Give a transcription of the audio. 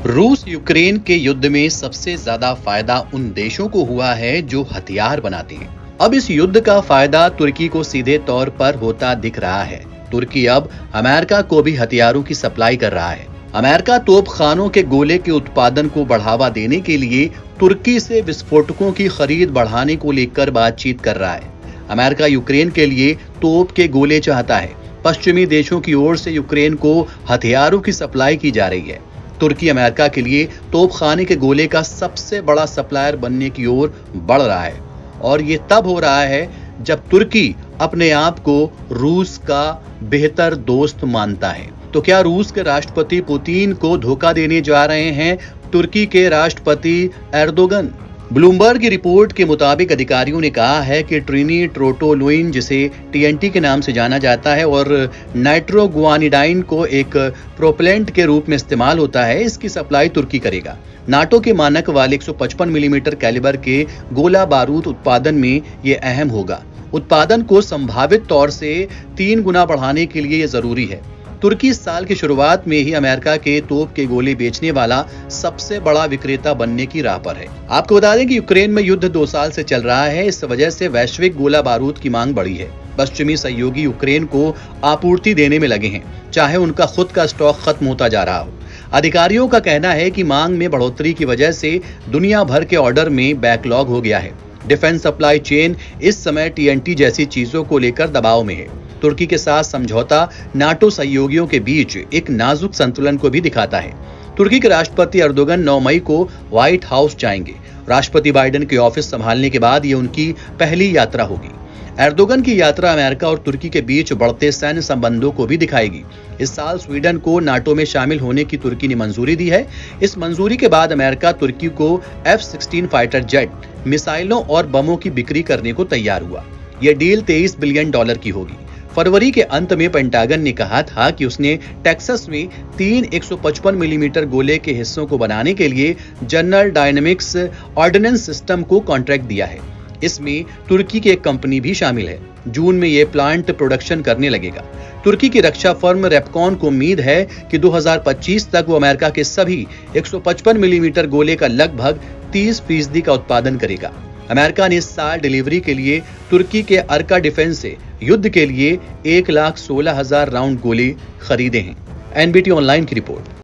रूस यूक्रेन के युद्ध में सबसे ज्यादा फायदा उन देशों को हुआ है जो हथियार बनाते हैं। अब इस युद्ध का फायदा तुर्की को सीधे तौर पर होता दिख रहा है। तुर्की अब अमेरिका को भी हथियारों की सप्लाई कर रहा है। अमेरिका तोपखानों के गोले के उत्पादन को बढ़ावा देने के लिए तुर्की से विस्फोटकों की खरीद बढ़ाने को लेकर बातचीत कर रहा है। अमेरिका यूक्रेन के लिए तोप के गोले चाहता है। पश्चिमी देशों की ओर से यूक्रेन को हथियारों की सप्लाई की जा रही है। तुर्की अमेरिका के लिए तोपखाने के गोले का सबसे बड़ा सप्लायर बनने की ओर बढ़ रहा है और ये तब हो रहा है जब तुर्की अपने आप को रूस का बेहतर दोस्त मानता है। तो क्या रूस के राष्ट्रपति पुतिन को धोखा देने जा रहे हैं तुर्की के राष्ट्रपति एर्दोगन? ब्लूमबर्ग की रिपोर्ट के मुताबिक अधिकारियों ने कहा है कि ट्रिनिट्रोटोलुइन, जिसे टीएनटी के नाम से जाना जाता है और नाइट्रोगुआनिडाइन को एक प्रोपेलेंट के रूप में इस्तेमाल होता है, इसकी सप्लाई तुर्की करेगा। नाटो के मानक वाले 155 मिलीमीटर कैलिबर के गोला बारूद उत्पादन में यह अहम होगा। उत्पादन को संभावित तौर से 3 गुना बढ़ाने के लिए यह जरूरी है। तुर्की इस साल की शुरुआत में ही अमेरिका के तोप के गोले बेचने वाला सबसे बड़ा विक्रेता बनने की राह पर है। आपको बता दें कि यूक्रेन में युद्ध 2 साल से चल रहा है। इस वजह से वैश्विक गोला बारूद की मांग बढ़ी है। पश्चिमी सहयोगी यूक्रेन को आपूर्ति देने में लगे हैं, चाहे उनका खुद का स्टॉक खत्म होता जा रहा हो। अधिकारियों का कहना है कि मांग में बढ़ोतरी की वजह से दुनिया भर के ऑर्डर में बैकलॉग हो गया है। डिफेंस सप्लाई चेन इस समय टीएनटी जैसी चीजों को लेकर दबाव में है। तुर्की के साथ समझौता नाटो सहयोगियों के बीच एक नाजुक संतुलन को भी दिखाता है। तुर्की के राष्ट्रपति एर्दोगन 9 मई को व्हाइट हाउस जाएंगे। राष्ट्रपति बाइडेन के ऑफिस संभालने के बाद ये उनकी पहली यात्रा होगी। एर्दोगन की यात्रा अमेरिका और तुर्की के बीच बढ़ते सैन्य संबंधों को भी दिखाएगी। इस साल स्वीडन को नाटो में शामिल होने की तुर्की ने मंजूरी दी है। इस मंजूरी के बाद अमेरिका तुर्की को F-16 फाइटर जेट, मिसाइलों और बमों की बिक्री करने को तैयार हुआ। यह डील $23 बिलियन की होगी। फरवरी के अंत में पेंटागन ने कहा था कि उसने टेक्सास में 3 155 मिलीमीटर गोले के हिस्सों को बनाने के लिए जनरल डायनेमिक्स ऑर्डिनेंस सिस्टम को कॉन्ट्रैक्ट दिया है। इसमें तुर्की की एक कंपनी भी शामिल है। जून में यह प्लांट प्रोडक्शन करने लगेगा। तुर्की की रक्षा फर्म रेपकॉन को उम्मीद है कि 2025 तक वो अमेरिका के सभी 155 मिलीमीटर गोले का लगभग 30% का उत्पादन करेगा। अमेरिका ने इस साल डिलीवरी के लिए तुर्की के अर्का डिफेंस से युद्ध के लिए 1,16,000 राउंड गोले खरीदे हैं। एनबीटी ऑनलाइन की रिपोर्ट।